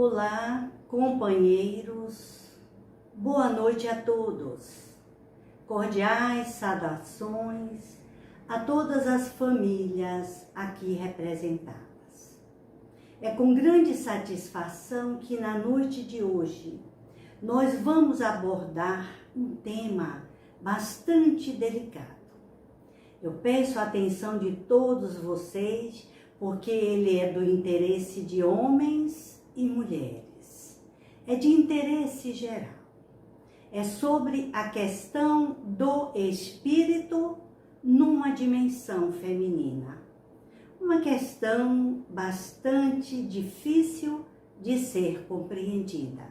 Olá, companheiros, boa noite a todos. Cordiais saudações a todas as famílias aqui representadas. É com grande satisfação que na noite de hoje nós vamos abordar um tema bastante delicado. Eu peço a atenção de todos vocês, porque ele é do interesse de homens e mulheres. É de interesse geral. É sobre a questão do espírito numa dimensão feminina. Uma questão bastante difícil de ser compreendida.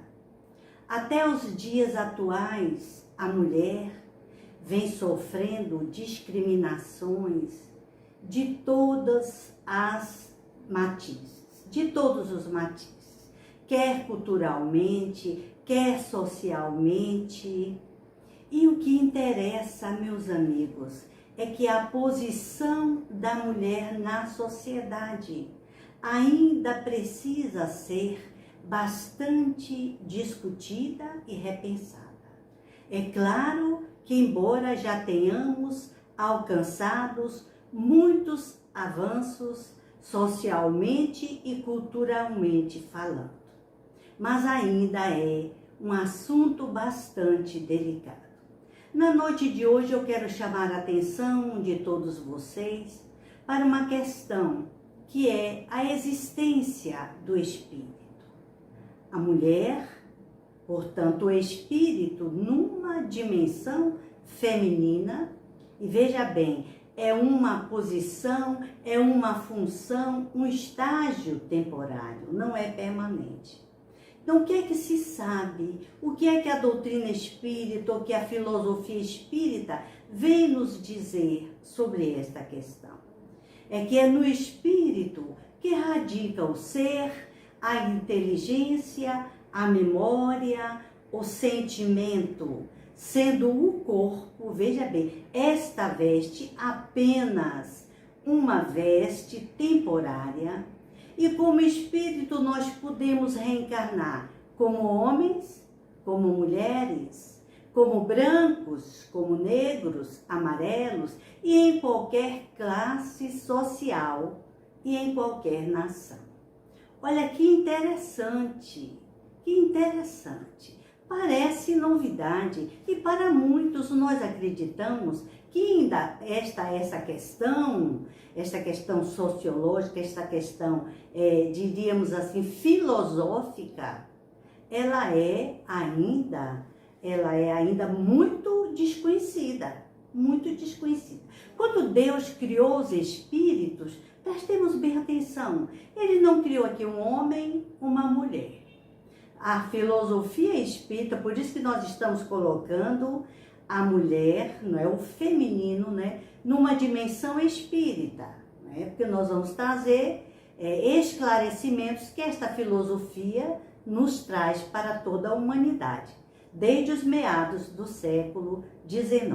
Até os dias atuais, a mulher vem sofrendo discriminações de todas as matizes, de todos os matizes, quer culturalmente, quer socialmente. E o que interessa, meus amigos, é que a posição da mulher na sociedade ainda precisa ser bastante discutida e repensada. É claro que, embora já tenhamos alcançados muitos avanços socialmente e culturalmente falando, mas ainda é um assunto bastante delicado. Na noite de hoje eu quero chamar a atenção de todos vocês para uma questão que é a existência do espírito. A mulher, portanto, o espírito numa dimensão feminina, e veja bem, é uma posição, é uma função, um estágio temporário, não é permanente. Então, o que é que se sabe? O que é que a doutrina espírita, ou que a filosofia espírita vem nos dizer sobre esta questão? É que é no espírito que radica o ser, a inteligência, a memória, o sentimento, sendo o corpo, veja bem, esta veste apenas uma veste temporária, e como espírito nós podemos reencarnar como homens, como mulheres, como brancos, como negros, amarelos, e em qualquer classe social e em qualquer nação. Olha que interessante, que interessante. Parece novidade, e para muitos nós acreditamos que ainda essa questão sociológica, esta questão, diríamos assim, filosófica, ela é ainda muito desconhecida, muito desconhecida. Quando Deus criou os espíritos, prestemos bem atenção, Ele não criou aqui um homem, uma mulher. A filosofia espírita, por isso que nós estamos colocando a mulher, não é, o feminino, né, numa dimensão espírita, né, porque nós vamos trazer esclarecimentos que esta filosofia nos traz para toda a humanidade, desde os meados do século XIX.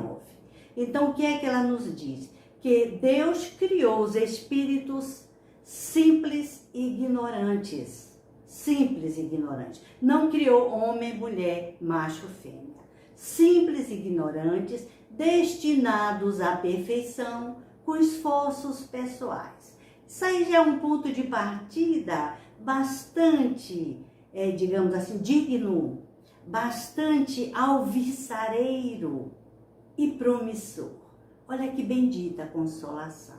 Então, o que é que ela nos diz? Que Deus criou os espíritos simples e ignorantes. Simples e ignorantes. Não criou homem, mulher, macho, fêmea. Simples e ignorantes, destinados à perfeição, com esforços pessoais. Isso aí já é um ponto de partida bastante, digamos assim, digno, bastante alvissareiro e promissor. Olha que bendita consolação.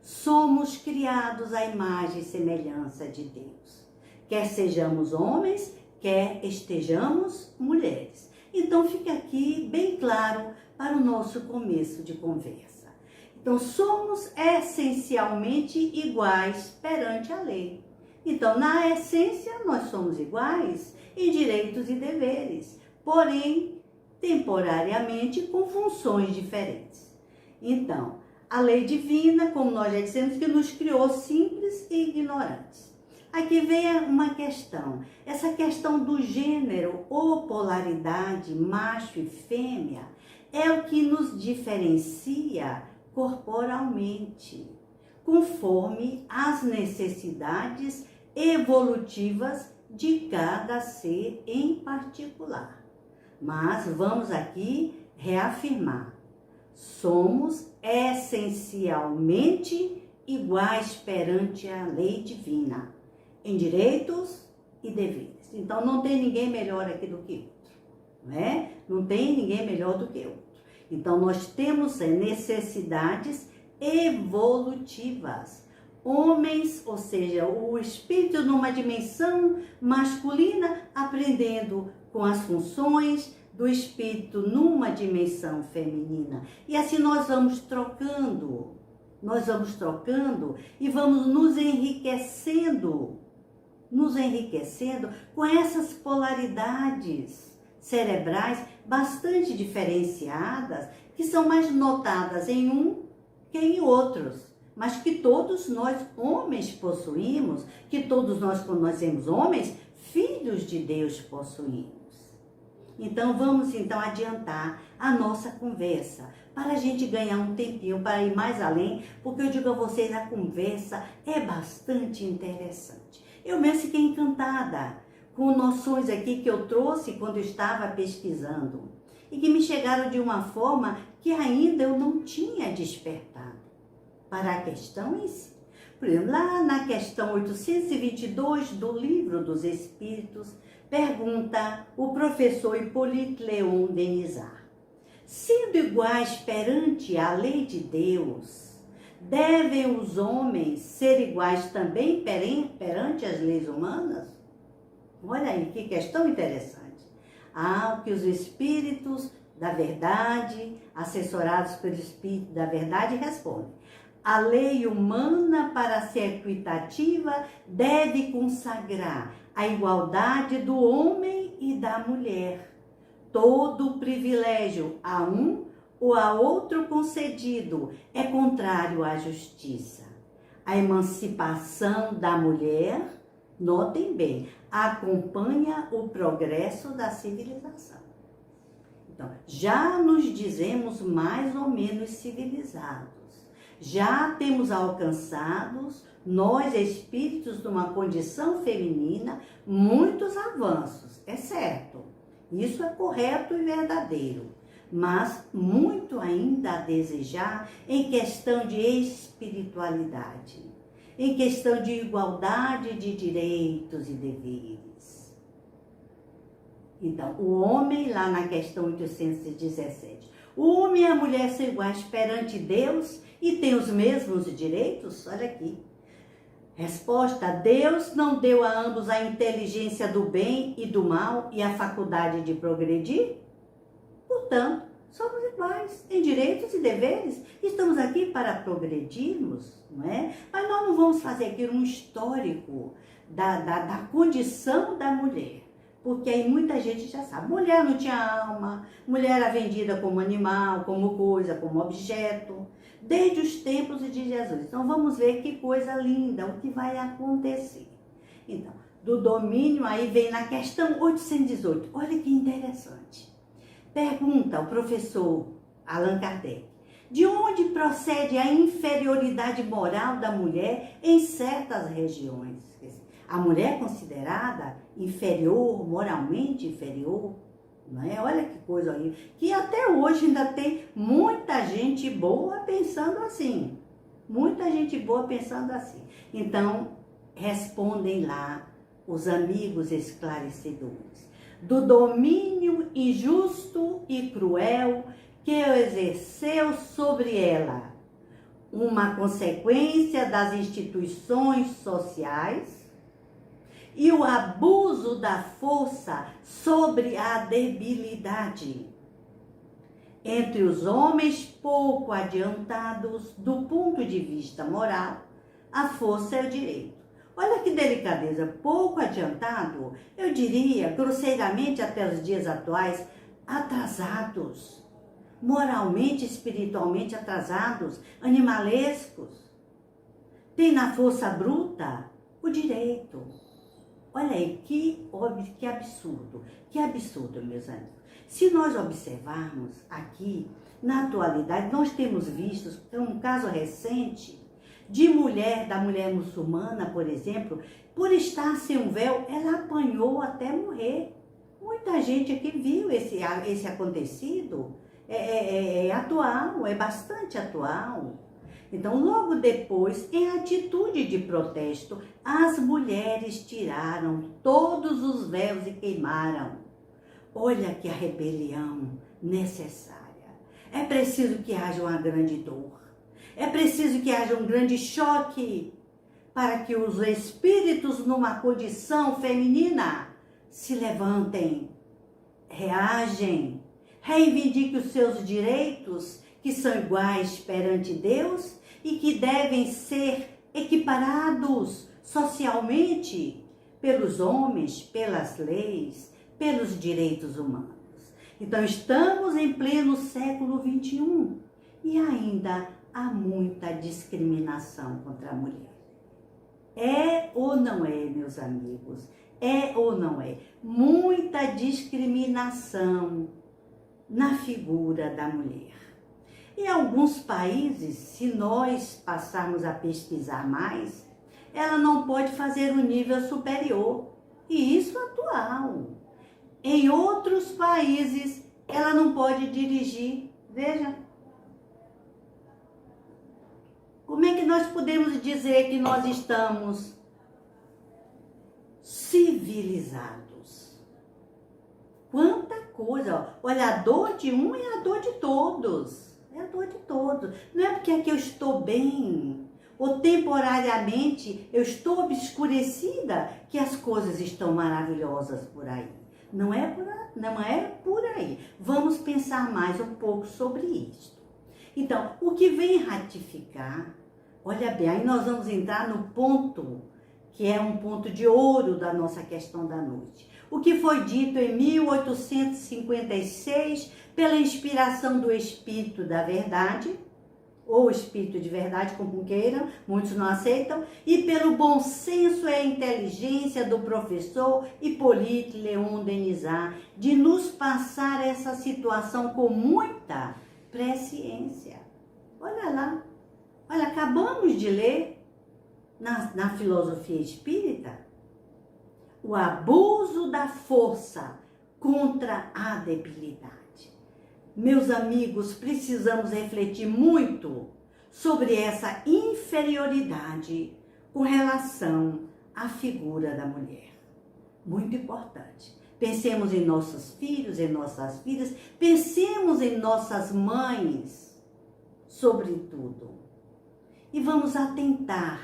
Somos criados à imagem e semelhança de Deus. Quer sejamos homens, quer estejamos mulheres. Então fica aqui bem claro para o nosso começo de conversa. Então somos essencialmente iguais perante a lei. Então na essência nós somos iguais em direitos e deveres, porém temporariamente com funções diferentes. Então a lei divina, como nós já dissemos, que nos criou simples e ignorantes. Aqui vem uma questão, essa questão do gênero ou polaridade, macho e fêmea, é o que nos diferencia corporalmente, conforme as necessidades evolutivas de cada ser em particular. Mas vamos aqui reafirmar: somos essencialmente iguais perante a lei divina, em direitos e deveres. Então não tem ninguém melhor aqui do que outro, não é? Não tem ninguém melhor do que outro. Então nós temos necessidades evolutivas. Homens, ou seja, o espírito numa dimensão masculina, aprendendo com as funções do espírito numa dimensão feminina. E assim nós vamos trocando e vamos nos enriquecendo com essas polaridades cerebrais bastante diferenciadas, que são mais notadas em um que em outros, mas que todos nós homens possuímos, que todos nós, quando nós somos homens, filhos de Deus possuímos. Então vamos adiantar a nossa conversa, para a gente ganhar um tempinho, para ir mais além, porque eu digo a vocês, a conversa é bastante interessante. Eu mesmo fiquei encantada com noções aqui que eu trouxe quando eu estava pesquisando e que me chegaram de uma forma que ainda eu não tinha despertado para a questão em si. Por exemplo, lá na questão 822 do Livro dos Espíritos, pergunta o professor Hipólito Leon Denisard: sendo iguais perante a lei de Deus, devem os homens ser iguais também perante as leis humanas? Olha aí, que questão interessante. O que os espíritos da verdade, assessorados pelo Espírito da verdade, respondem: a lei humana, para ser equitativa, deve consagrar a igualdade do homem e da mulher. Todo o privilégio a um ou a outro concedido é contrário à justiça. A emancipação da mulher, notem bem, acompanha o progresso da civilização. Então, já nos dizemos mais ou menos civilizados. Já temos alcançados, nós espíritos de uma condição feminina, muitos avanços, é certo. Isso é correto e verdadeiro, mas muito ainda a desejar em questão de espiritualidade, em questão de igualdade de direitos e deveres. Então, o homem, lá na questão 817, o homem e a mulher são iguais perante Deus e têm os mesmos direitos? Olha aqui. Resposta: Deus não deu a ambos a inteligência do bem e do mal e a faculdade de progredir? Portanto, somos iguais em direitos e deveres. Estamos aqui para progredirmos, não é? Mas nós não vamos fazer aqui um histórico da condição da mulher. Porque aí muita gente já sabe, mulher não tinha alma, mulher era vendida como animal, como coisa, como objeto, desde os tempos de Jesus. Então vamos ver que coisa linda, o que vai acontecer. Então, do domínio, aí vem na questão 818, olha que interessante. Pergunta o professor Allan Kardec: de onde procede a inferioridade moral da mulher em certas regiões? A mulher é considerada inferior, moralmente inferior, não é? Olha que coisa aí, que até hoje ainda tem muita gente boa pensando assim, muita gente boa pensando assim. Então, respondem lá os amigos esclarecedores: do domínio injusto e cruel que exerceu sobre ela, uma consequência das instituições sociais, e o abuso da força sobre a debilidade. Entre os homens pouco adiantados do ponto de vista moral, a força é o direito. Olha que delicadeza, pouco adiantado, eu diria, grosseiramente até os dias atuais, atrasados, moralmente, espiritualmente atrasados, animalescos. Tem na força bruta o direito. Olha aí, que absurdo, meus amigos. Se nós observarmos aqui, na atualidade, nós temos visto, um caso recente, da mulher muçulmana, por exemplo, por estar sem um véu, ela apanhou até morrer. Muita gente aqui viu esse acontecido, é atual, é bastante atual. Então, logo depois, em atitude de protesto, as mulheres tiraram todos os véus e queimaram. Olha que a rebelião necessária. É preciso que haja uma grande dor. É preciso que haja um grande choque para que os espíritos numa condição feminina se levantem, reagem, reivindiquem os seus direitos, que são iguais perante Deus e que devem ser equiparados socialmente pelos homens, pelas leis, pelos direitos humanos. Então, estamos em pleno século XXI e ainda há muita discriminação contra a mulher. É ou não é, meus amigos? É ou não é? Muita discriminação na figura da mulher. Em alguns países, se nós passarmos a pesquisar mais, ela não pode fazer o nível superior. E isso é atual. Em outros países, ela não pode dirigir. Veja. Como é que nós podemos dizer que nós estamos civilizados? Quanta coisa. Olha, a dor de um é a dor de todos. É a dor de todos. Não é porque aqui eu estou bem, ou temporariamente eu estou obscurecida, que as coisas estão maravilhosas por aí. Não é por aí. Vamos pensar mais um pouco sobre isso. Então, o que vem ratificar, olha bem, aí nós vamos entrar no ponto, que é um ponto de ouro da nossa questão da noite. O que foi dito em 1856 pela inspiração do Espírito da Verdade, ou Espírito de Verdade, como queiram, muitos não aceitam, e pelo bom senso e a inteligência do professor Hippolyte Léon Denisard, de nos passar essa situação com muita presciência. Olha lá, olha, acabamos de ler na filosofia espírita o abuso da força contra a debilidade. Meus amigos, precisamos refletir muito sobre essa inferioridade com relação à figura da mulher. Muito importante. Pensemos em nossos filhos, em nossas filhas, pensemos em nossas mães, sobretudo. E vamos atentar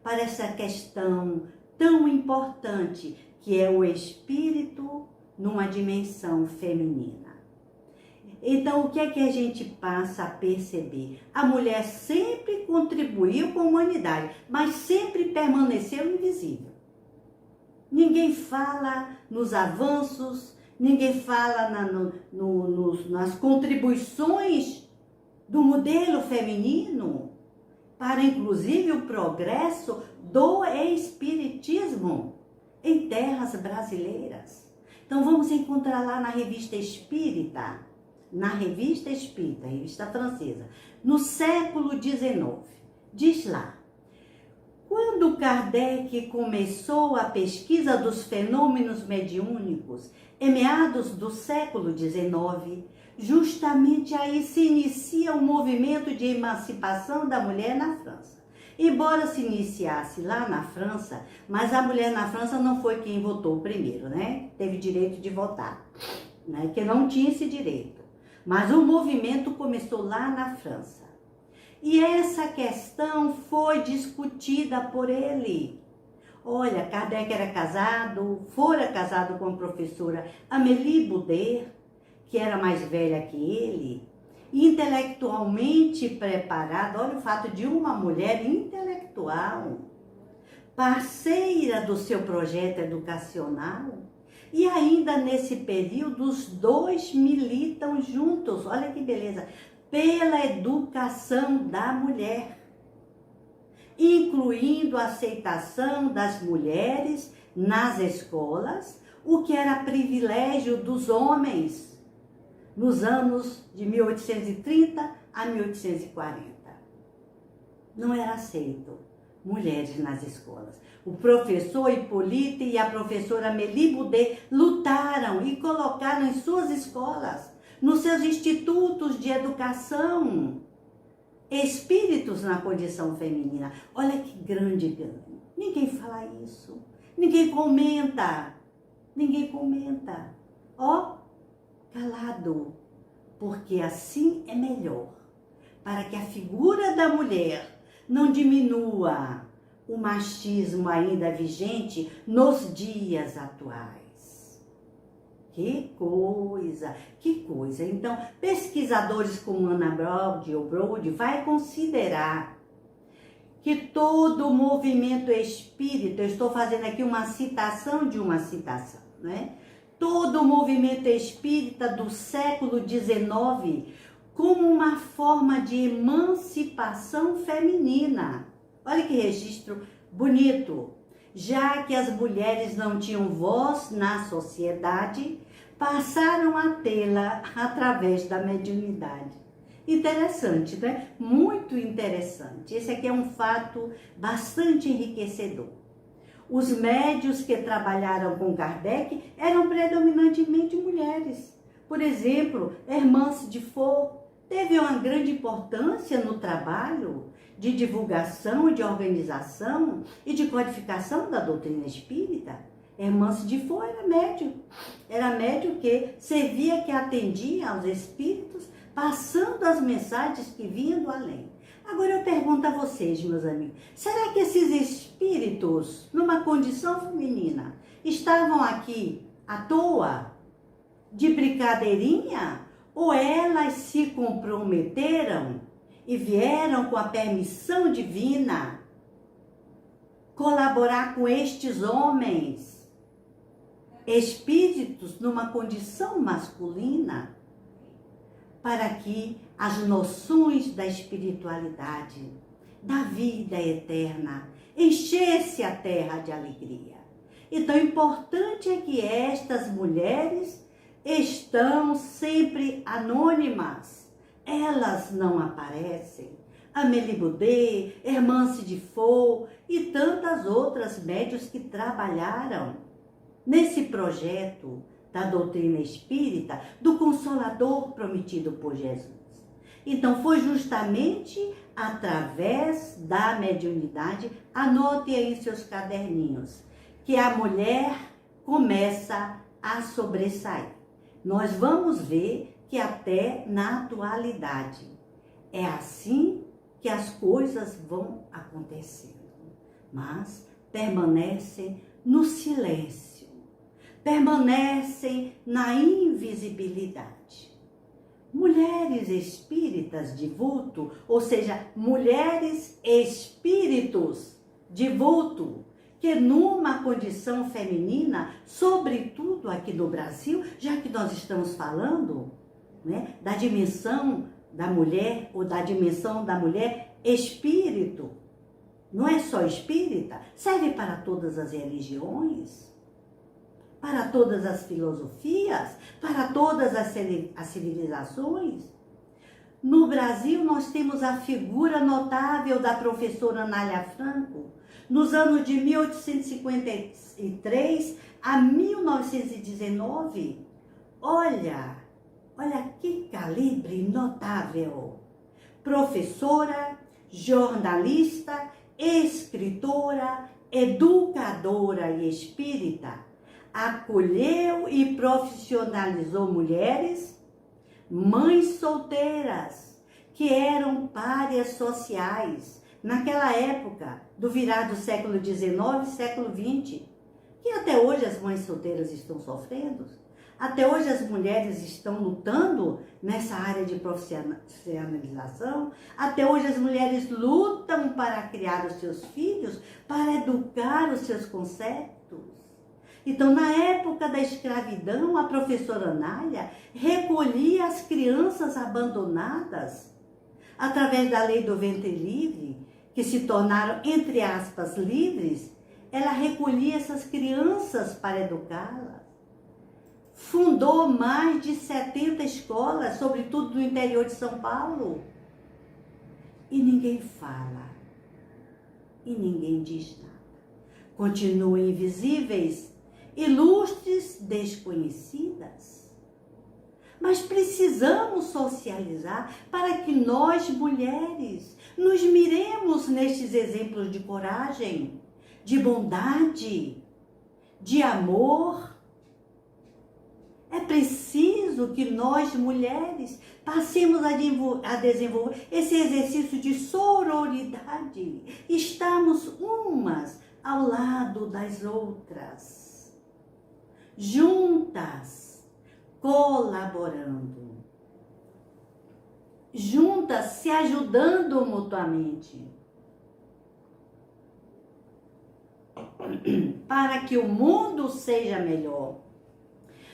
para essa questão tão importante que é o espírito numa dimensão feminina. Então, o que é que a gente passa a perceber? A mulher sempre contribuiu com a humanidade, mas sempre permaneceu invisível. Ninguém fala nos avanços, ninguém fala nas contribuições do modelo feminino para, inclusive, o progresso do espiritismo em terras brasileiras. Então, vamos encontrar lá na Revista Espírita, revista francesa, no século XIX, diz lá: quando Kardec começou a pesquisa dos fenômenos mediúnicos, em meados do século XIX, justamente aí se inicia o movimento de emancipação da mulher na França. Embora se iniciasse lá na França, mas a mulher na França não foi quem votou primeiro, né? Teve direito de votar, né? Que não tinha esse direito. Mas o movimento começou lá na França. E essa questão foi discutida por ele. Olha, Kardec fora casado com a professora Amélie Boudet, que era mais velha que ele, intelectualmente preparada. Olha o fato de uma mulher intelectual, parceira do seu projeto educacional. E ainda nesse período, os dois militam juntos, olha que beleza, pela educação da mulher, incluindo a aceitação das mulheres nas escolas, o que era privilégio dos homens, nos anos de 1830 a 1840. não era aceito mulheres nas escolas. O professor Hipólito e a professora Mélie Boudet lutaram e colocaram em suas escolas, nos seus institutos de educação, espíritos na condição feminina. Olha que grande ganho. Ninguém fala isso. Ninguém comenta. Ninguém comenta. Ó, calado. Porque assim é melhor. Para que a figura da mulher não diminua o machismo ainda vigente nos dias atuais. Que coisa, que coisa. Então, pesquisadores como Ana Brode vai considerar que todo o movimento espírita, eu estou fazendo aqui uma citação de uma citação, né? Todo o movimento espírita do século XIX como uma forma de emancipação feminina. Olha que registro bonito. Já que as mulheres não tinham voz na sociedade, passaram a tê-la através da mediunidade. Interessante, né? Muito interessante. Esse aqui é um fato bastante enriquecedor. Os médios que trabalharam com Kardec eram predominantemente mulheres. Por exemplo, Hermance de Faux teve uma grande importância no trabalho de divulgação, de organização e de codificação da doutrina espírita. Hermance de Faux era médium que servia, que atendia aos espíritos, passando as mensagens que vinham do além. Agora eu pergunto a vocês, meus amigos, será que esses espíritos, numa condição feminina, estavam aqui à toa, de brincadeirinha? Ou elas se comprometeram e vieram com a permissão divina colaborar com estes homens, espíritos numa condição masculina, para que as noções da espiritualidade, da vida eterna, enchesse a terra de alegria? Então, importante é que estas mulheres estão sempre anônimas, elas não aparecem. Amélie Boudet, Hermance de Faux e tantas outras médiuns que trabalharam nesse projeto da doutrina espírita, do Consolador prometido por Jesus. Então, foi justamente através da mediunidade, anote aí em seus caderninhos, que a mulher começa a sobressair. Nós vamos ver que até na atualidade é assim que as coisas vão acontecendo, mas permanecem no silêncio, permanecem na invisibilidade. Mulheres espíritas de vulto, ou seja, mulheres espíritos de vulto, que numa condição feminina, sobretudo aqui no Brasil, já que nós estamos falando, né, da dimensão da mulher, ou da dimensão da mulher espírito, não é só espírita, serve para todas as religiões, para todas as filosofias, para todas as civilizações. No Brasil, nós temos a figura notável da professora Anália Franco, nos anos de 1853 a 1919. Olha que calibre notável. Professora, jornalista, escritora, educadora e espírita, acolheu e profissionalizou mulheres, mães solteiras, que eram párias sociais, naquela época do virar do século XIX e século XX, que até hoje as mães solteiras estão sofrendo, até hoje as mulheres estão lutando nessa área de profissionalização, até hoje as mulheres lutam para criar os seus filhos, para educar os seus conceitos. Então, na época da escravidão, a professora Anália recolhia as crianças abandonadas através da lei do ventre livre, que se tornaram, entre aspas, livres. Ela recolhia essas crianças para educá-las. Fundou mais de 70 escolas, sobretudo no interior de São Paulo. E ninguém fala. e ninguém diz nada. Continuam invisíveis, ilustres desconhecidas. Mas precisamos socializar para que nós, mulheres, nos miremos nestes exemplos de coragem, de bondade, de amor. É preciso que nós, mulheres, passemos a desenvolver esse exercício de sororidade. Estamos umas ao lado das outras, juntas, colaborando, juntas, se ajudando mutuamente, para que o mundo seja melhor,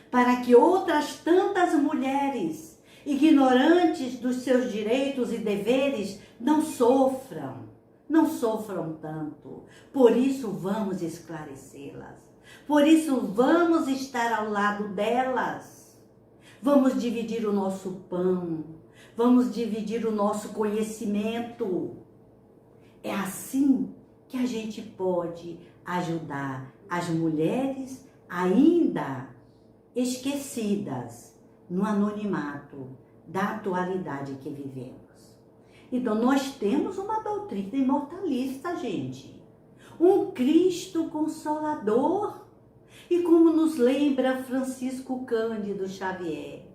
para que outras tantas mulheres, ignorantes dos seus direitos e deveres, não sofram tanto. Por isso vamos esclarecê-las. Por isso vamos estar ao lado delas. Vamos dividir o nosso pão. Vamos dividir o nosso conhecimento. É assim que a gente pode ajudar as mulheres ainda esquecidas no anonimato da atualidade que vivemos. Então, nós temos uma doutrina imortalista, gente. Um Cristo Consolador. E como nos lembra Francisco Cândido Xavier,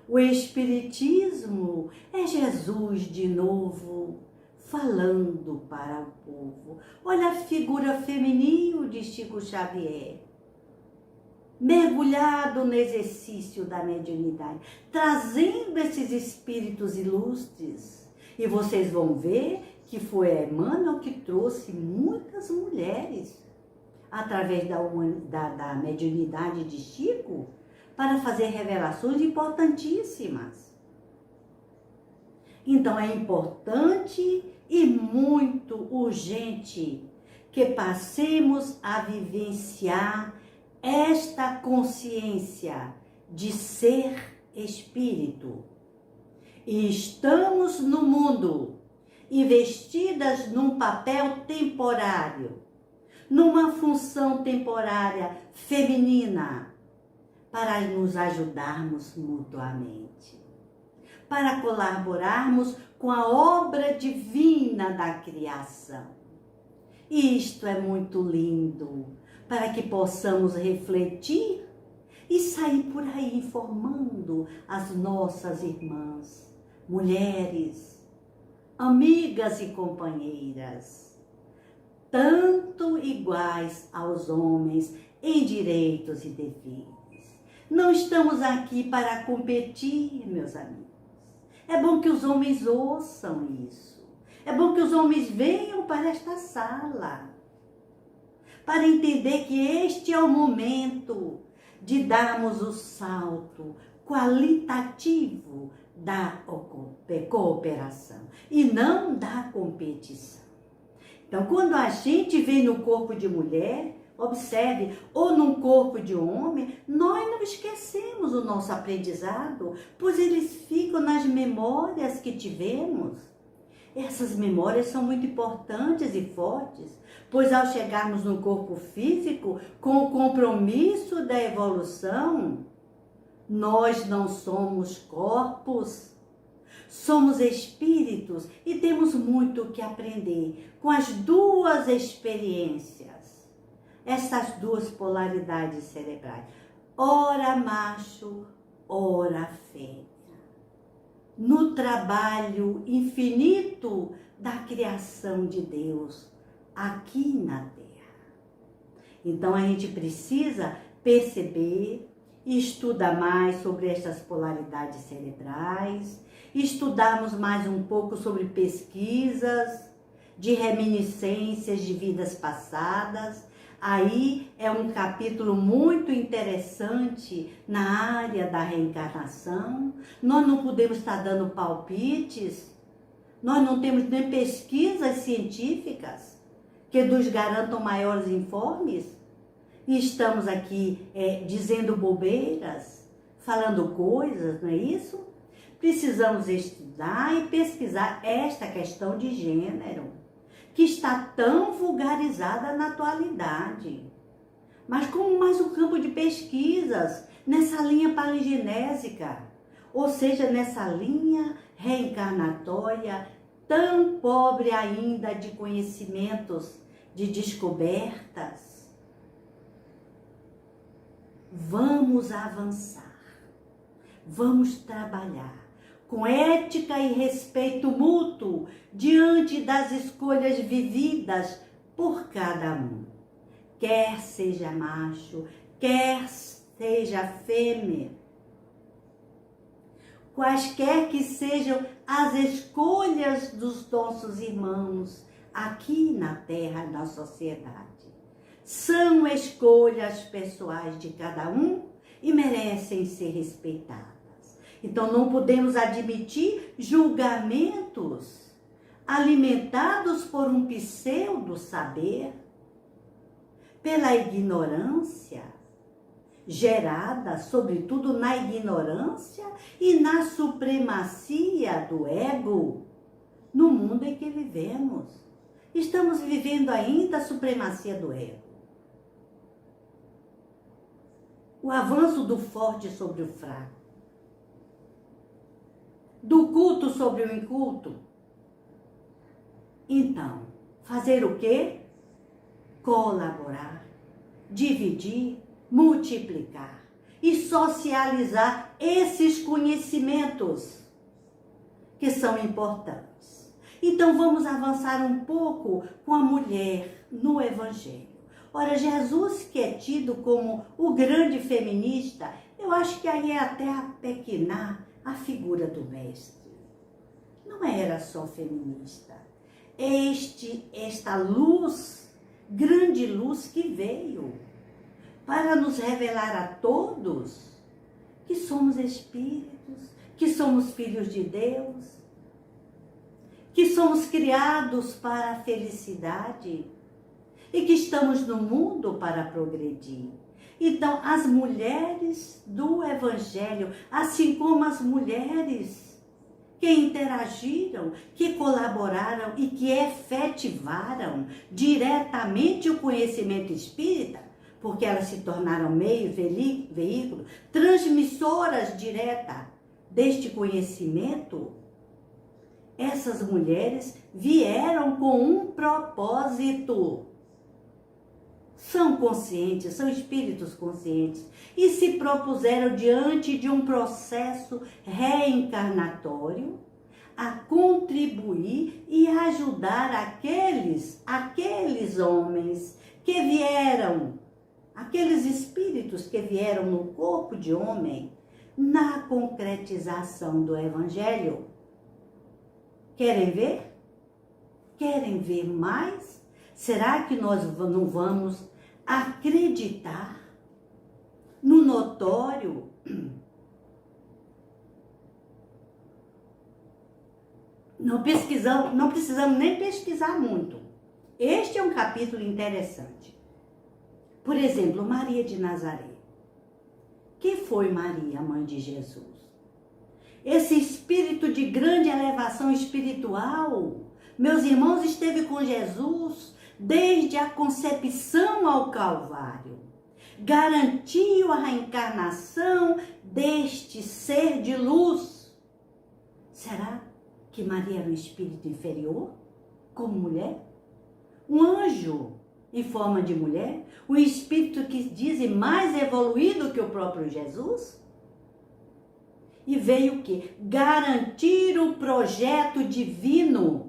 o Espiritismo é Jesus de novo, falando para o povo. Olha a figura feminil de Chico Xavier, mergulhado no exercício da mediunidade, trazendo esses espíritos ilustres. E vocês vão ver que foi Emmanuel que trouxe muitas mulheres, através da mediunidade de Chico, para fazer revelações importantíssimas. Então é importante e muito urgente que passemos a vivenciar esta consciência de ser espírito. E estamos no mundo, investidas num papel temporário, numa função temporária feminina, para nos ajudarmos mutuamente, para colaborarmos com a obra divina da criação. E isto é muito lindo, para que possamos refletir e sair por aí informando as nossas irmãs, mulheres, amigas e companheiras, tanto iguais aos homens em direitos e deveres. Não estamos aqui para competir, meus amigos. É bom que os homens ouçam isso. É bom que os homens venham para esta sala, para entender que este é o momento de darmos o salto qualitativo da cooperação e não da competição. Então, quando a gente vem no corpo de mulher, observe, ou num corpo de homem, nós não esquecemos o nosso aprendizado, pois eles ficam nas memórias que tivemos. Essas memórias são muito importantes e fortes, pois ao chegarmos no corpo físico, com o compromisso da evolução, nós não somos corpos, somos espíritos e temos muito o que aprender com as duas experiências, essas duas polaridades cerebrais, ora macho, ora fêmea, no trabalho infinito da criação de Deus aqui na Terra. Então a gente precisa perceber e estudar mais sobre essas polaridades cerebrais, estudarmos mais um pouco sobre pesquisas de reminiscências de vidas passadas. Aí é um capítulo muito interessante na área da reencarnação. Nós não podemos estar dando palpites, nós não temos nem pesquisas científicas que nos garantam maiores informes. E estamos aqui dizendo bobeiras, falando coisas, não é isso? Precisamos estudar e pesquisar esta questão de gênero, que está tão vulgarizada na atualidade, mas como mais um campo de pesquisas nessa linha palingenésica, ou seja, nessa linha reencarnatória tão pobre ainda de conhecimentos, de descobertas. Vamos avançar, vamos trabalhar com ética e respeito mútuo diante das escolhas vividas por cada um, quer seja macho, quer seja fêmea, quaisquer que sejam as escolhas dos nossos irmãos aqui na Terra, na sociedade. São escolhas pessoais de cada um e merecem ser respeitadas. Então não podemos admitir julgamentos alimentados por um pseudo-saber, pela ignorância, gerada sobretudo na ignorância e na supremacia do ego no mundo em que vivemos. Estamos vivendo ainda a supremacia do ego. O avanço do forte sobre o fraco, do culto sobre o inculto. Então, fazer o quê? Colaborar, dividir, multiplicar e socializar esses conhecimentos que são importantes. Então, vamos avançar um pouco com a mulher no Evangelho. Ora, Jesus, que é tido como o grande feminista, eu acho que aí é até apequinar a figura do mestre. Não era só feminista. Esta luz, grande luz que veio para nos revelar a todos que somos espíritos, que somos filhos de Deus, que somos criados para a felicidade e que estamos no mundo para progredir. Então, as mulheres do Evangelho, assim como as mulheres que interagiram, que colaboraram e que efetivaram diretamente o conhecimento espírita, porque elas se tornaram meio, veículo, transmissoras diretas deste conhecimento, essas mulheres vieram com um propósito. São conscientes, são espíritos conscientes e se propuseram diante de um processo reencarnatório a contribuir e ajudar aqueles homens que vieram, aqueles espíritos que vieram no corpo de homem, na concretização do Evangelho. Querem ver? Querem ver mais? Será que nós não vamos acreditar no notório? Não precisamos nem pesquisar muito. Este é um capítulo interessante. Por exemplo, Maria de Nazaré. Que foi Maria, mãe de Jesus? Esse espírito de grande elevação espiritual, meus irmãos, esteve com Jesus desde a concepção ao Calvário. Garantiu a reencarnação deste ser de luz. Será que Maria era um espírito inferior, como mulher? Um anjo em forma de mulher? Um espírito que dizem mais evoluído que o próprio Jesus? E veio o quê? Garantir o projeto divino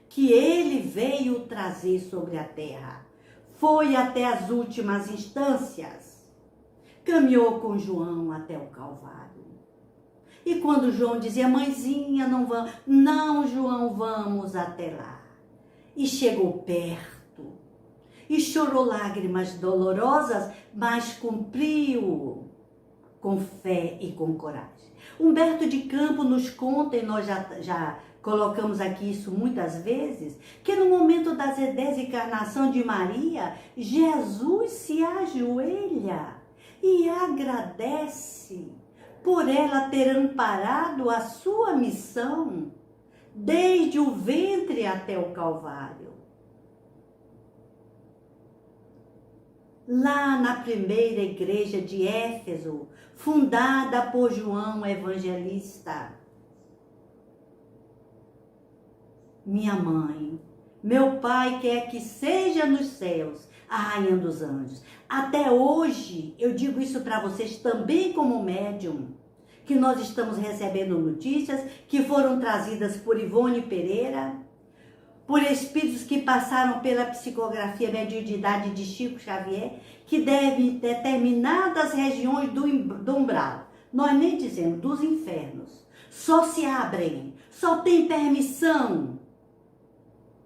que ele veio trazer sobre a terra. Foi até as últimas instâncias. Caminhou com João até o Calvário. E quando João dizia, mãezinha, não vamos. Não, João, vamos até lá. E chegou perto. E chorou lágrimas dolorosas, mas cumpriu com fé e com coragem. Humberto de Campos nos conta, e nós já colocamos aqui isso muitas vezes, que no momento da desencarnação de Maria, Jesus se ajoelha e agradece por ela ter amparado a sua missão desde o ventre até o Calvário. lá na primeira igreja de Éfeso, fundada por João Evangelista. Minha mãe, meu pai quer que seja nos céus a rainha dos anjos. Até hoje, eu digo isso para vocês também como médium, que nós estamos recebendo notícias que foram trazidas por Ivone Pereira, por espíritos que passaram pela psicografia mediunidade de Chico Xavier, que devem determinadas regiões do umbral, nós nem dizemos dos infernos, só se abrem, só tem permissão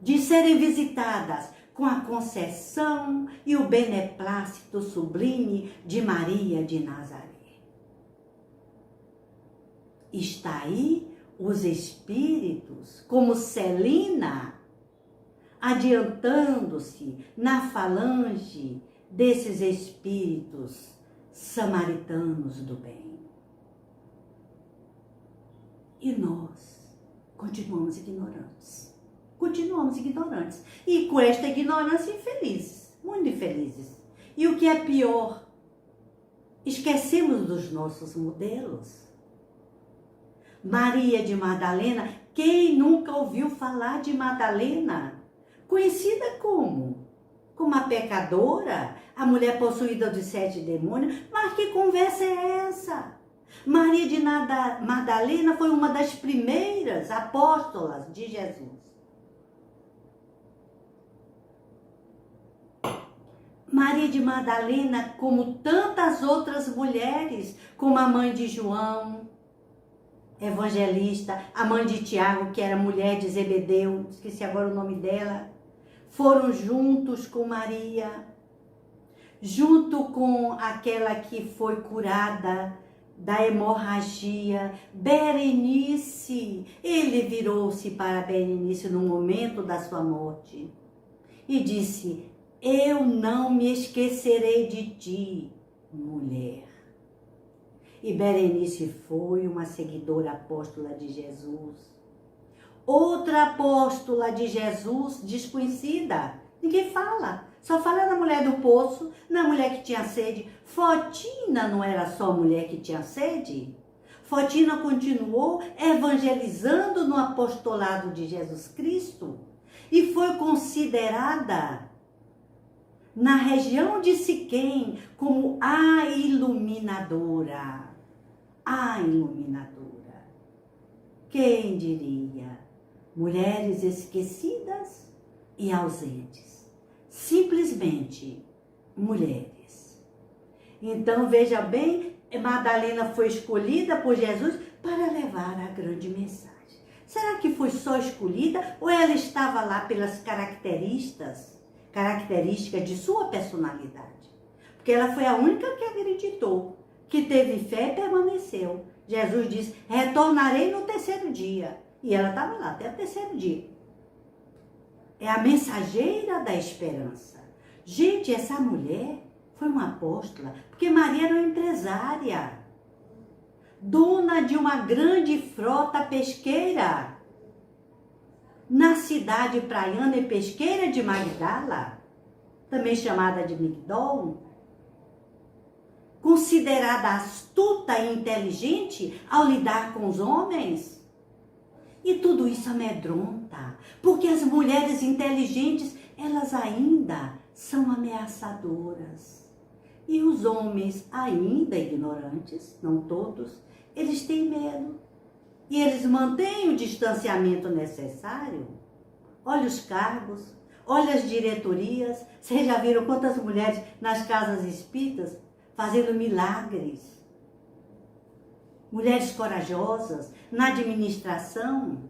de serem visitadas com a concessão e o beneplácito sublime de Maria de Nazaré. Está aí os espíritos, como Celina, adiantando-se na falange desses espíritos samaritanos do bem. E nós continuamos ignorantes. Continuamos ignorantes. E com esta ignorância, infelizes, muito infelizes. E o que é pior, esquecemos dos nossos modelos. Maria de Madalena, quem nunca ouviu falar de Madalena? Conhecida como? Como a pecadora, a mulher possuída dos 7 demônios. Mas que conversa é essa? Maria de Madalena foi uma das primeiras apóstolas de Jesus. Maria de Madalena, como tantas outras mulheres, como a mãe de João Evangelista, a mãe de Tiago, que era mulher de Zebedeu, esqueci agora o nome dela, foram juntos com Maria, junto com aquela que foi curada da hemorragia, Berenice. Ele virou-se para Berenice no momento da sua morte e disse: eu não me esquecerei de ti, mulher. E Berenice foi uma seguidora apóstola de Jesus. Outra apóstola de Jesus desconhecida. Ninguém fala. Só fala na mulher do poço, na mulher que tinha sede. Fotina não era só mulher que tinha sede? Fotina continuou evangelizando no apostolado de Jesus Cristo e foi considerada na região de Siquém como a iluminadora. A iluminadora. Quem diria? Mulheres esquecidas e ausentes. Simplesmente mulheres. Então, veja bem, Madalena foi escolhida por Jesus para levar a grande mensagem. Será que foi só escolhida ou ela estava lá pelas características de sua personalidade? Porque ela foi a única que acreditou, que teve fé e permaneceu. Jesus disse: retornarei no 3º dia. E ela estava lá até o 3º dia. É a mensageira da esperança. Gente, essa mulher foi uma apóstola, porque Maria era uma empresária, dona de uma grande frota pesqueira, na cidade praiana e pesqueira de Magdala, também chamada de Migdol, considerada astuta e inteligente ao lidar com os homens. E tudo isso amedronta, porque as mulheres inteligentes, elas ainda são ameaçadoras. E os homens ainda ignorantes, não todos, eles têm medo. E eles mantêm o distanciamento necessário. Olha os cargos, olha as diretorias. Vocês já viram quantas mulheres nas casas espíritas fazendo milagres? Mulheres corajosas na administração.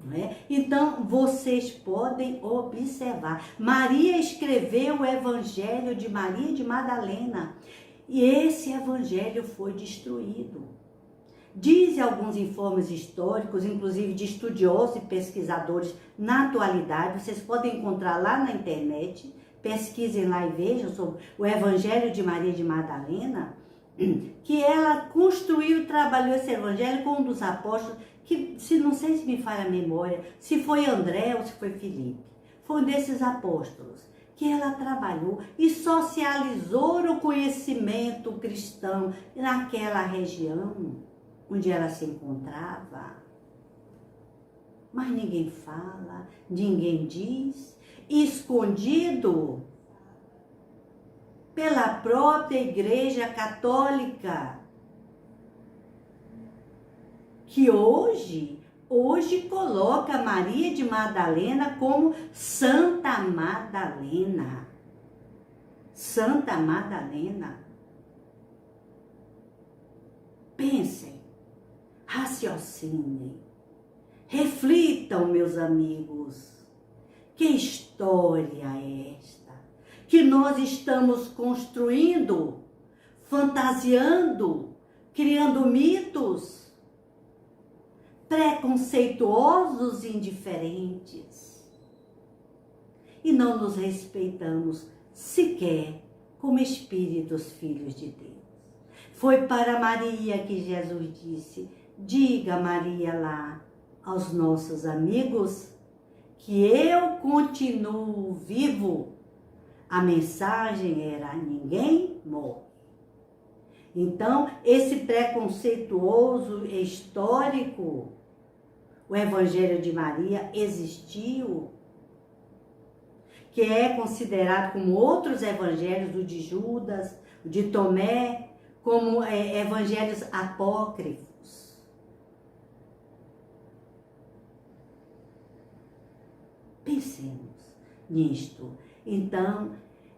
Não é? Então, vocês podem observar. Maria escreveu o Evangelho de Maria de Madalena. E esse Evangelho foi destruído. Dizem alguns informes históricos, inclusive de estudiosos e pesquisadores na atualidade, vocês podem encontrar lá na internet, pesquisem lá e vejam sobre o Evangelho de Maria de Madalena, que ela construiu e trabalhou esse Evangelho com um dos apóstolos, que não sei se me falha a memória, se foi André ou se foi Filipe, foi um desses apóstolos, que ela trabalhou e socializou o conhecimento cristão naquela região onde ela se encontrava. Mas ninguém fala, ninguém diz, escondido pela própria Igreja Católica, que hoje coloca Maria de Madalena como Santa Madalena. Santa Madalena. Pensem, raciocinem, reflitam, meus amigos. Que história é esta que nós estamos construindo, fantasiando, criando mitos preconceituosos e indiferentes, e não nos respeitamos sequer como espíritos filhos de Deus. Foi para Maria que Jesus disse: diga, Maria, lá aos nossos amigos que eu continuo vivo. A mensagem era: ninguém morre. Então, esse preconceituoso histórico, o Evangelho de Maria existiu, que é considerado como outros evangelhos, o de Judas, o de Tomé, como evangelhos apócrifos. Pensemos nisto. Então,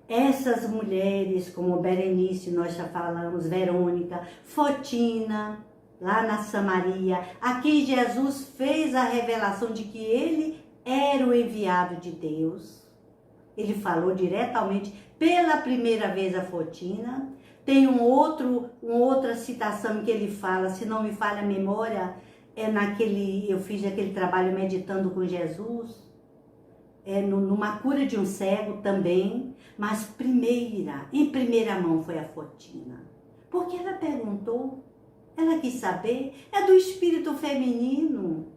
essas mulheres, como Berenice, nós já falamos, Verônica, Fotina, lá na Samaria, aqui Jesus fez a revelação de que ele era o enviado de Deus. Ele falou diretamente, pela primeira vez, a Fotina. Tem outra citação que ele fala, se não me falha a memória, eu fiz aquele trabalho Meditando com Jesus, numa cura de um cego também, mas em primeira mão foi a Fotina. Porque ela perguntou, ela quis saber, é do espírito feminino.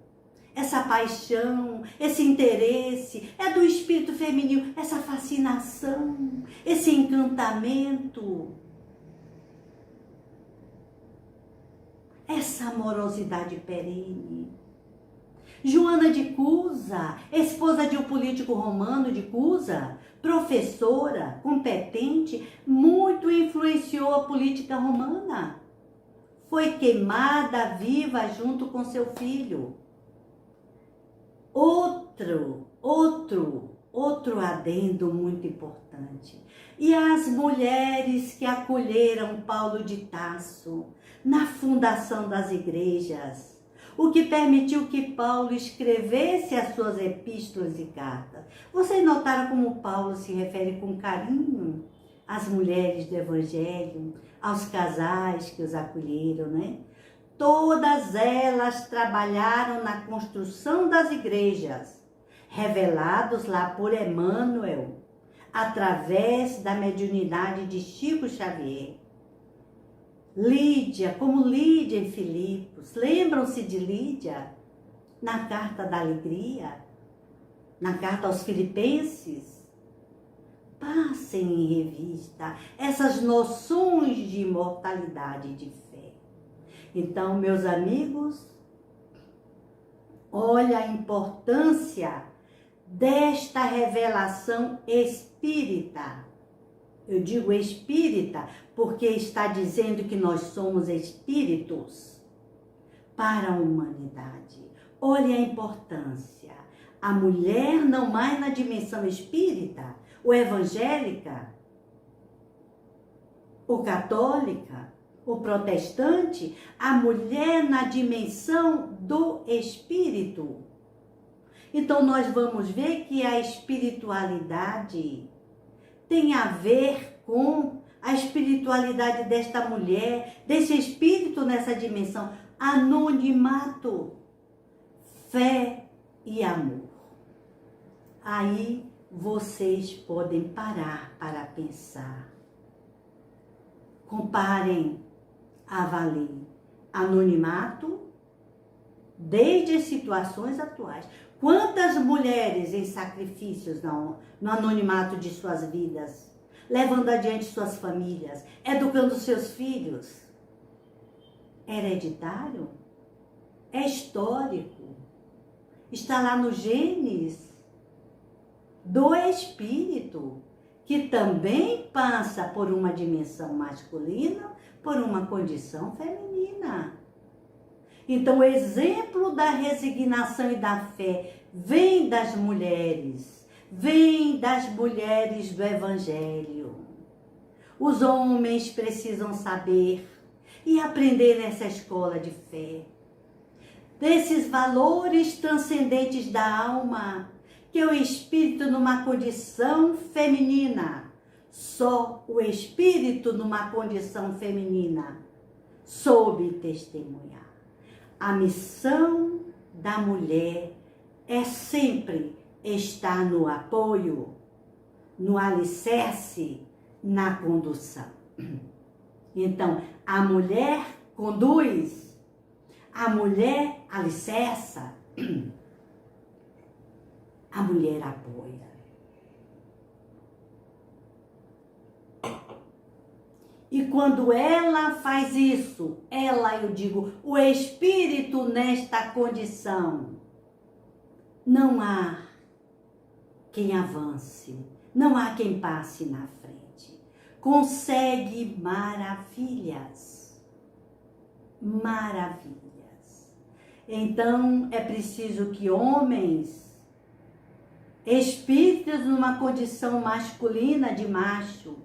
Essa paixão, esse interesse, é do espírito feminino, essa fascinação, esse encantamento, essa amorosidade perene. Joana de Cusa, esposa de um político romano de Cusa, professora, competente, muito influenciou a política romana. Foi queimada viva junto com seu filho. Outro adendo muito importante. E as mulheres que acolheram Paulo de Tarso na fundação das igrejas, o que permitiu que Paulo escrevesse as suas epístolas e cartas. Vocês notaram como Paulo se refere com carinho às mulheres do Evangelho, aos casais que os acolheram, né? Todas elas trabalharam na construção das igrejas, revelados lá por Emmanuel, através da mediunidade de Chico Xavier. Lídia, como Lídia em Filipos, lembram-se de Lídia na Carta da Alegria, na Carta aos Filipenses? Passem em revista essas noções de imortalidade e de fé. Então, meus amigos, olha a importância desta revelação espírita. Eu digo espírita porque está dizendo que nós somos espíritos para a humanidade. Olha a importância. A mulher não mais na dimensão espírita, ou evangélica, ou católica, ou protestante, a mulher na dimensão do espírito. Então nós vamos ver que a espiritualidade tem a ver com a espiritualidade desta mulher, desse espírito nessa dimensão, anonimato, fé e amor. Aí vocês podem parar para pensar. Comparem, avaliem anonimato desde as situações atuais. Quantas mulheres em sacrifícios no anonimato de suas vidas, levando adiante suas famílias, educando seus filhos. É hereditário? É histórico? Está lá nos genes do espírito, que também passa por uma dimensão masculina, por uma condição feminina. Então, o exemplo da resignação e da fé vem das mulheres do Evangelho. Os homens precisam saber e aprender nessa escola de fé, desses valores transcendentes da alma, que é o espírito numa condição feminina. Só o espírito numa condição feminina soube testemunhar. A missão da mulher é sempre estar no apoio, no alicerce, na condução. Então, a mulher conduz, a mulher alicerça, a mulher apoia. E quando ela faz isso, eu digo, o espírito nesta condição, não há quem avance, não há quem passe na frente. Consegue maravilhas, maravilhas. Então, é preciso que homens, espíritos numa condição masculina de macho,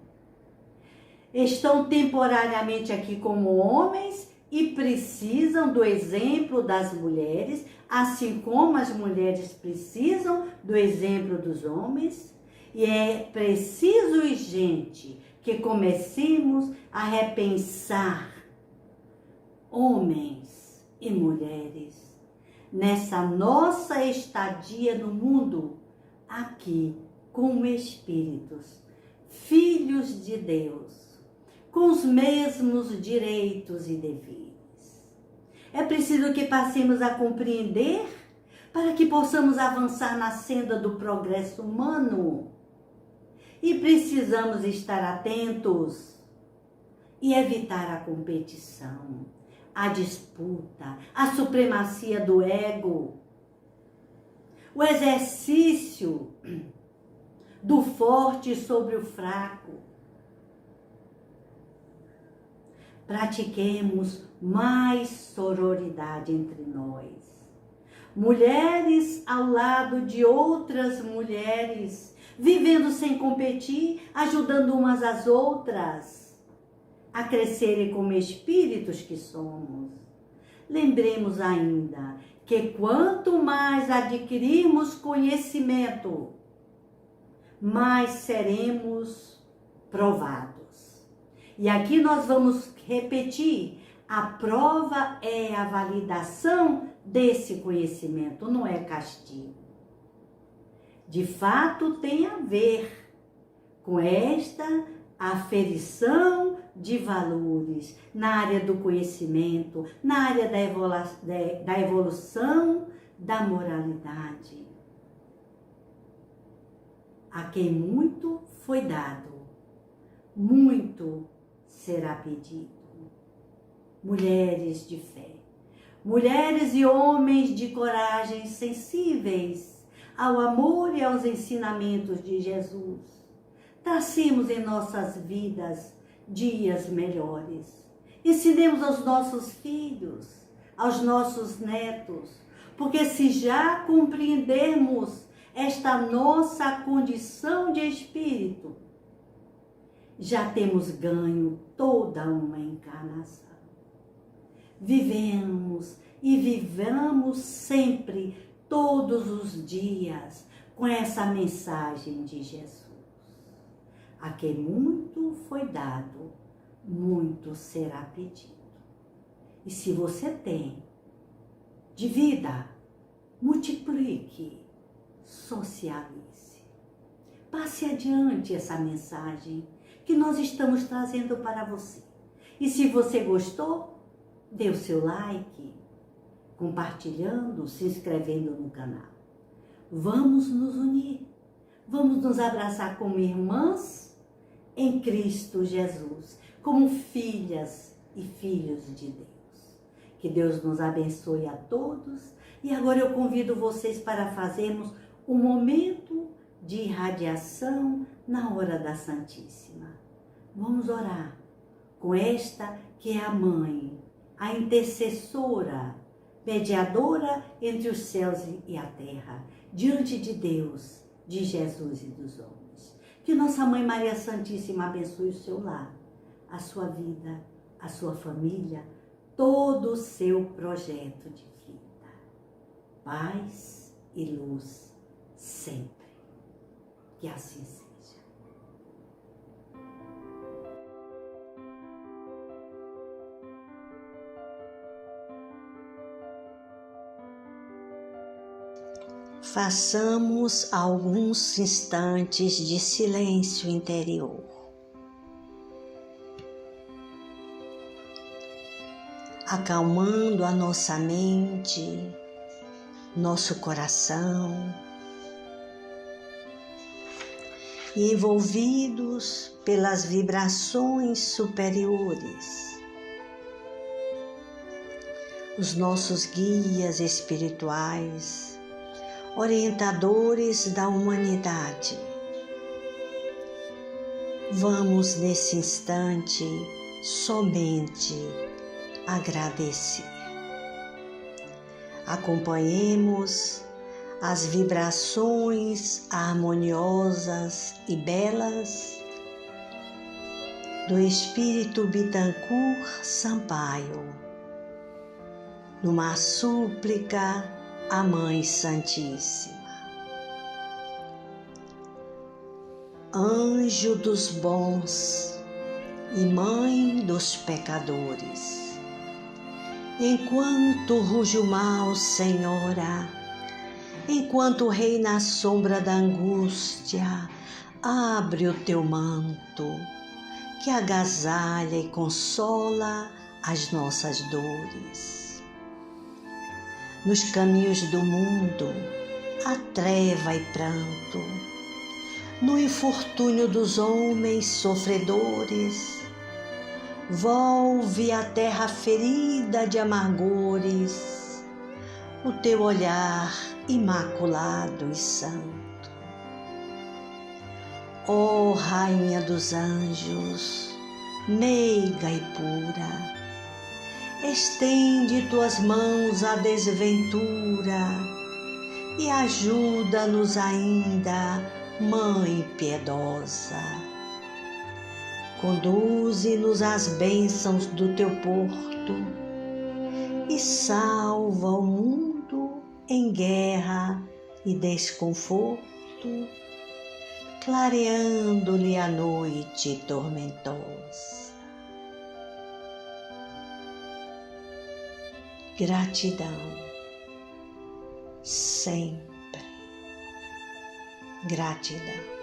estão temporariamente aqui como homens e precisam do exemplo das mulheres, assim como as mulheres precisam do exemplo dos homens. E é preciso, gente, que comecemos a repensar, homens e mulheres, nessa nossa estadia no mundo, aqui como espíritos, filhos de Deus, com os mesmos direitos e deveres. É preciso que passemos a compreender para que possamos avançar na senda do progresso humano. E precisamos estar atentos e evitar a competição, a disputa, a supremacia do ego, o exercício do forte sobre o fraco. Pratiquemos mais sororidade entre nós. Mulheres ao lado de outras mulheres, vivendo sem competir, ajudando umas às outras a crescerem como espíritos que somos. Lembremos ainda que quanto mais adquirirmos conhecimento, mais seremos provados. E aqui nós vamos repetir, a prova é a validação desse conhecimento, não é castigo. De fato, tem a ver com esta aferição de valores na área do conhecimento, na área da evolução da moralidade. A quem muito foi dado, muito será pedido. Mulheres de fé, mulheres e homens de coragem sensíveis ao amor e aos ensinamentos de Jesus. Tracemos em nossas vidas dias melhores. Ensinemos aos nossos filhos, aos nossos netos, porque se já compreendermos esta nossa condição de espírito, já temos ganho toda uma encarnação. Vivemos e vivamos sempre, todos os dias, com essa mensagem de Jesus. A quem muito foi dado, muito será pedido. E se você tem de vida, multiplique, socialize. Passe adiante essa mensagem que nós estamos trazendo para você. E se você gostou, dê o seu like, compartilhando, se inscrevendo no canal. Vamos nos unir, vamos nos abraçar como irmãs em Cristo Jesus, como filhas e filhos de Deus. Que Deus nos abençoe a todos. E agora eu convido vocês para fazermos um momento de irradiação na hora da Santíssima. Vamos orar com esta que é a Mãe, a intercessora, mediadora entre os céus e a terra, diante de Deus, de Jesus e dos homens. Que Nossa Mãe Maria Santíssima abençoe o seu lar, a sua vida, a sua família, todo o seu projeto de vida. Paz e luz sempre. Que assim seja. Façamos alguns instantes de silêncio interior. Acalmando a nossa mente, nosso coração, e envolvidos pelas vibrações superiores, os nossos guias espirituais, orientadores da humanidade. Vamos nesse instante somente agradecer. Acompanhemos as vibrações harmoniosas e belas do Espírito Bittencourt Sampaio, numa súplica à Mãe Santíssima. Anjo dos bons e Mãe dos pecadores, enquanto ruge o mal, Senhora, enquanto reina a sombra da angústia, abre o teu manto, que agasalha e consola as nossas dores. Nos caminhos do mundo, há treva e pranto, no infortúnio dos homens sofredores, volve a terra ferida de amargores, o teu olhar imaculado e santo. Ó Rainha dos anjos, meiga e pura, estende tuas mãos à desventura e ajuda-nos ainda, Mãe piedosa. Conduze-nos às bênçãos do teu porto e salva o mundo em guerra e desconforto, clareando-lhe a noite tormentosa. Gratidão, sempre gratidão.